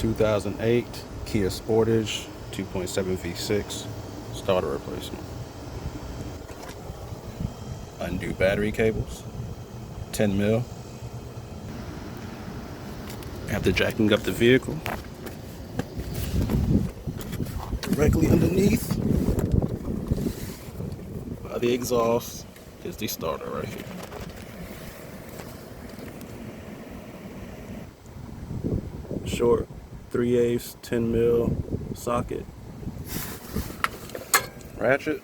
2008 Kia Sportage 2.7 V6 starter replacement. Undo battery cables, 10 mil. After jacking up the vehicle, directly underneath by the exhaust is the starter right here. Short 3/8 10 mil socket, ratchet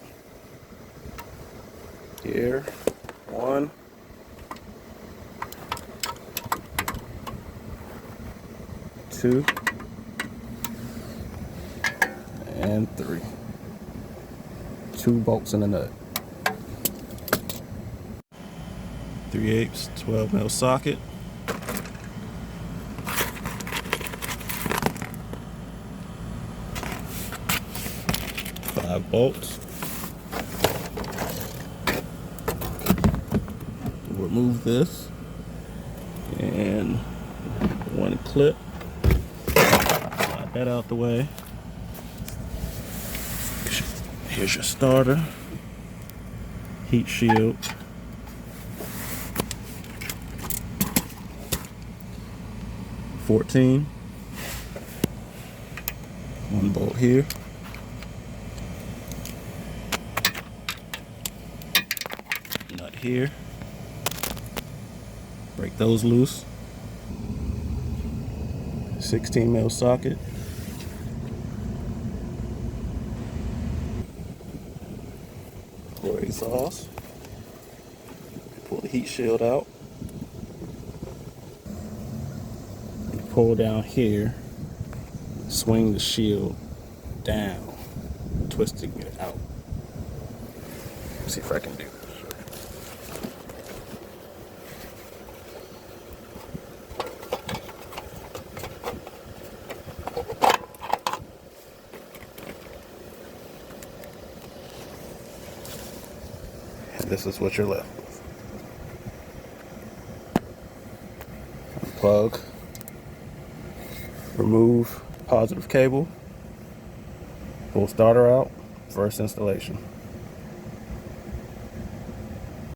here, 1, 2, and 3. 2 bolts in a nut. 3/8 12 mil socket. Five bolts. Remove this and one clip. Slide that out the way. Here's your starter, heat shield, .14, one bolt here, nut here, break those loose, 16 mil socket, for exhaust. Pull the heat shield out and pull down here, swing the shield down, twisting it out. Let's see if I can do this. And this is what you're left with. Plug, remove positive cable, pull starter out, first installation.